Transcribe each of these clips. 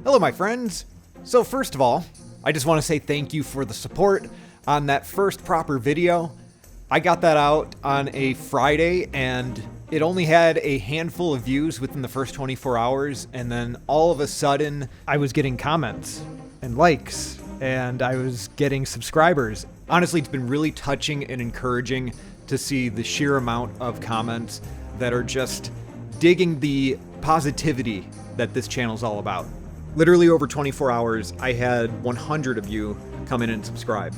Hello, my friends. So first of all, I just want to say thank you for the support on that first proper video. I got that out on a Friday and it only had a handful of views within the first 24 hours, and then all of a sudden I was getting comments and likes and I was getting subscribers. Honestly, it's been really touching and encouraging to see the sheer amount of comments that are just digging the positivity that this channel is all about. Literally over 24 hours, I had 100 of you come in and subscribe.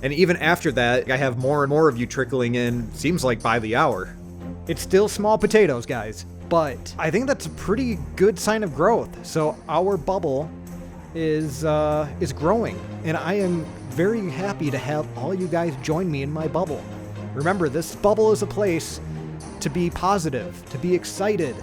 And even after that, I have more and more of you trickling in, seems like by the hour. It's still small potatoes, guys, but I think that's a pretty good sign of growth. So our bubble is growing, and I am very happy to have all you guys join me in my bubble. Remember, this bubble is a place to be positive, to be excited.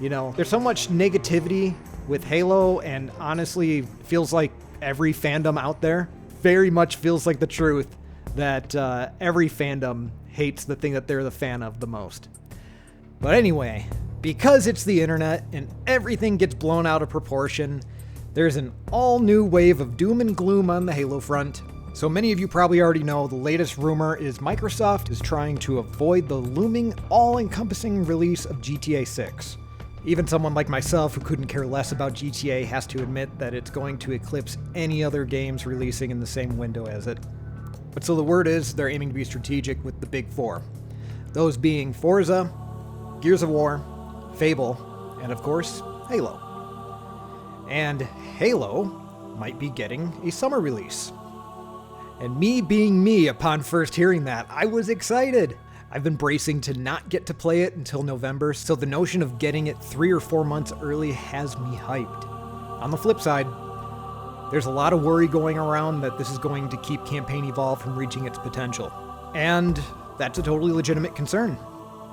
You know, there's so much negativity with Halo, and honestly, feels like every fandom out there very much feels like the truth that every fandom hates the thing that they're the fan of the most. But anyway, because it's the internet and everything gets blown out of proportion, there's an all-new wave of doom and gloom on the Halo front. So many of you probably already know the latest rumor is Microsoft is trying to avoid the looming, all-encompassing release of GTA 6. Even someone like myself who couldn't care less about GTA has to admit that it's going to eclipse any other games releasing in the same window as it. But so the word is they're aiming to be strategic with the big four. Those being Forza, Gears of War, Fable, and of course, Halo. And Halo might be getting a summer release. And me being me, upon first hearing that, I was excited. I've been bracing to not get to play it until November, so the notion of getting it 3 or 4 months early has me hyped. On the flip side, there's a lot of worry going around that this is going to keep Campaign Evolved from reaching its potential. And that's a totally legitimate concern.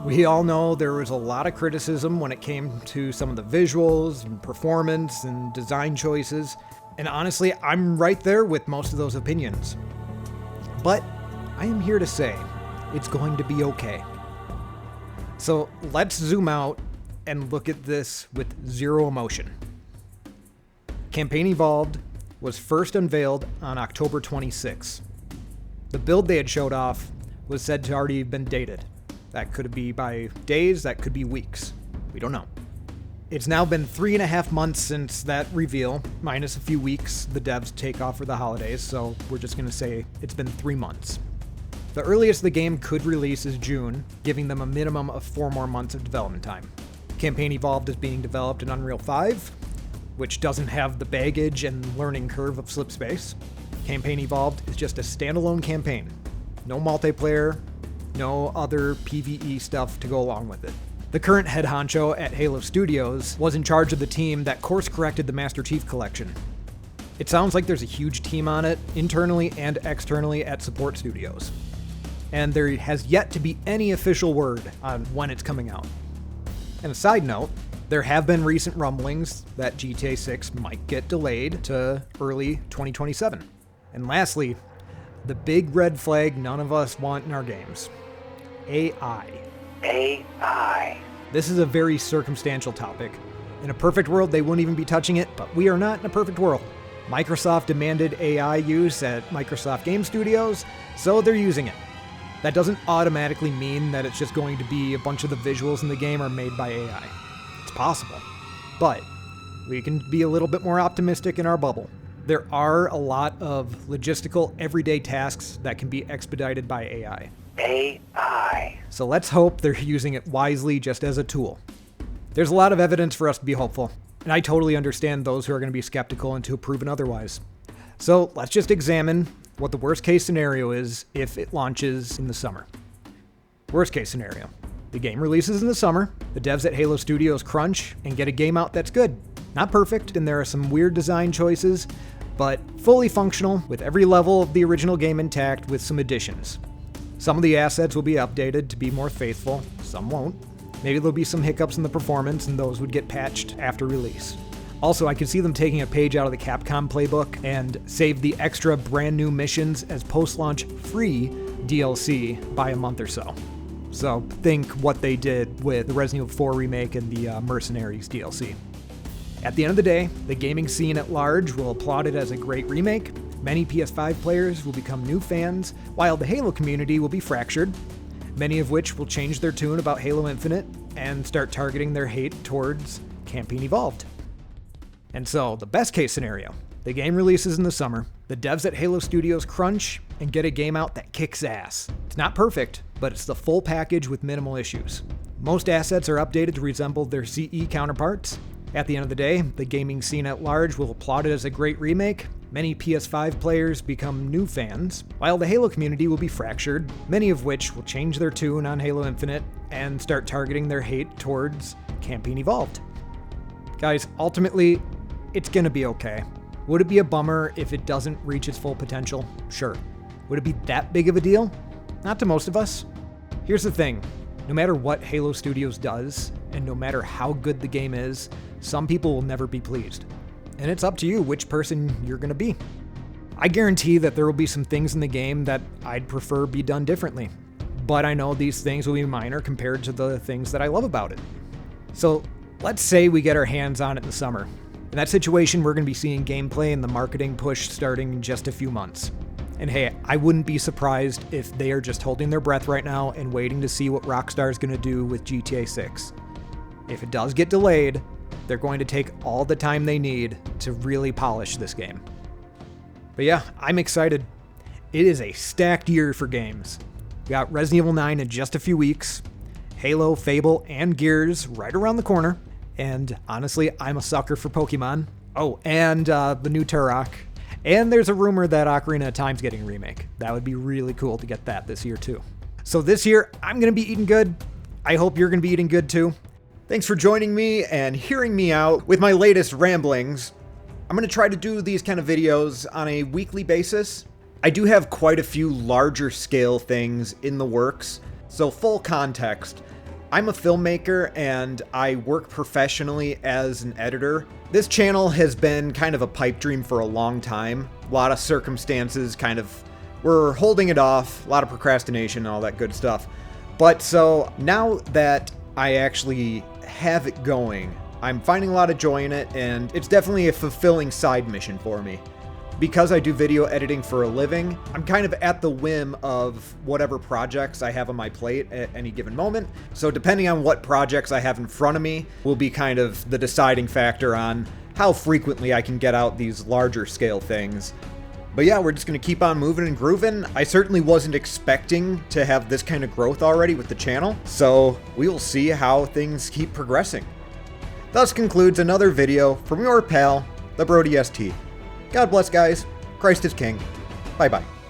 We all know there was a lot of criticism when it came to some of the visuals and performance and design choices, and honestly, I'm right there with most of those opinions. But I am here to say, it's going to be okay. So let's zoom out and look at this with zero emotion. Campaign Evolved was first unveiled on October 26. The build they had showed off was said to already have been dated. That could be by days, that could be weeks. We don't know. It's now been 3.5 months since that reveal, minus a few weeks the devs take off for the holidays, so we're just gonna say it's been 3 months. The earliest the game could release is June, giving them a minimum of 4 more months of development time. Campaign Evolved is being developed in Unreal 5, which doesn't have the baggage and learning curve of Slipspace. Campaign Evolved is just a standalone campaign. No multiplayer, no other PvE stuff to go along with it. The current head honcho at Halo Studios was in charge of the team that course-corrected the Master Chief Collection. It sounds like there's a huge team on it, internally and externally at Support Studios. And there has yet to be any official word on when it's coming out. And a side note, there have been recent rumblings that GTA 6 might get delayed to early 2027. And lastly, the big red flag none of us want in our games. AI. AI. This is a very circumstantial topic. In a perfect world, they wouldn't even be touching it, but we are not in a perfect world. Microsoft demanded AI use at Microsoft Game Studios, so they're using it. That doesn't automatically mean that it's just going to be a bunch of the visuals in the game are made by AI. It's possible. But we can be a little bit more optimistic in our bubble. There are a lot of logistical, everyday tasks that can be expedited by AI. AI. So let's hope they're using it wisely just as a tool. There's a lot of evidence for us to be hopeful, and I totally understand those who are going to be skeptical until proven otherwise. So let's just examine what the worst case scenario is if it launches in the summer. Worst case scenario. The game releases in the summer, the devs at Halo Studios crunch and get a game out that's good. Not perfect, and there are some weird design choices, but fully functional with every level of the original game intact with some additions. Some of the assets will be updated to be more faithful, some won't. Maybe there'll be some hiccups in the performance and those would get patched after release. Also, I can see them taking a page out of the Capcom playbook and save the extra brand new missions as post-launch free DLC by a month or so. So think what they did with the Resident Evil 4 remake and the Mercenaries DLC. At the end of the day, the gaming scene at large will applaud it as a great remake, many PS5 players will become new fans, while the Halo community will be fractured, many of which will change their tune about Halo Infinite and start targeting their hate towards Campaign Evolved. And so, the best case scenario, the game releases in the summer, the devs at Halo Studios crunch and get a game out that kicks ass. It's not perfect, but it's the full package with minimal issues. Most assets are updated to resemble their CE counterparts. At the end of the day, the gaming scene at large will applaud it as a great remake, many PS5 players become new fans, while the Halo community will be fractured, many of which will change their tune on Halo Infinite and start targeting their hate towards Campaign Evolved. Guys, ultimately, it's gonna be okay. Would it be a bummer if it doesn't reach its full potential? Sure. Would it be that big of a deal? Not to most of us. Here's the thing. No matter what Halo Studios does, and no matter how good the game is, some people will never be pleased. And it's up to you which person you're going to be. I guarantee that there will be some things in the game that I'd prefer be done differently. But I know these things will be minor compared to the things that I love about it. So let's say we get our hands on it in the summer. In that situation, we're going to be seeing gameplay and the marketing push starting in just a few months. And hey, I wouldn't be surprised if they are just holding their breath right now and waiting to see what Rockstar is going to do with GTA 6. If it does get delayed, they're going to take all the time they need to really polish this game. But yeah, I'm excited. It is a stacked year for games. We got Resident Evil 9 in just a few weeks, Halo, Fable, and Gears right around the corner, and honestly, I'm a sucker for Pokemon. Oh, and the new Turok. And there's a rumor that Ocarina of Time's getting a remake. That would be really cool to get that this year too. So this year, I'm going to be eating good. I hope you're going to be eating good too. Thanks for joining me and hearing me out with my latest ramblings. I'm going to try to do these kind of videos on a weekly basis. I do have quite a few larger scale things in the works. So full context, I'm a filmmaker and I work professionally as an editor. This channel has been kind of a pipe dream for a long time. A lot of circumstances we're holding it off, a lot of procrastination and all that good stuff. But so now that I actually have it going, I'm finding a lot of joy in it, and it's definitely a fulfilling side mission for me. Because I do video editing for a living, I'm kind of at the whim of whatever projects I have on my plate at any given moment. So depending on what projects I have in front of me will be kind of the deciding factor on how frequently I can get out these larger scale things. But yeah, we're just going to keep on moving and grooving. I certainly wasn't expecting to have this kind of growth already with the channel, so we will see how things keep progressing. Thus concludes another video from your pal, the BRO.D.S.T. God bless, guys. Christ is King. Bye-bye.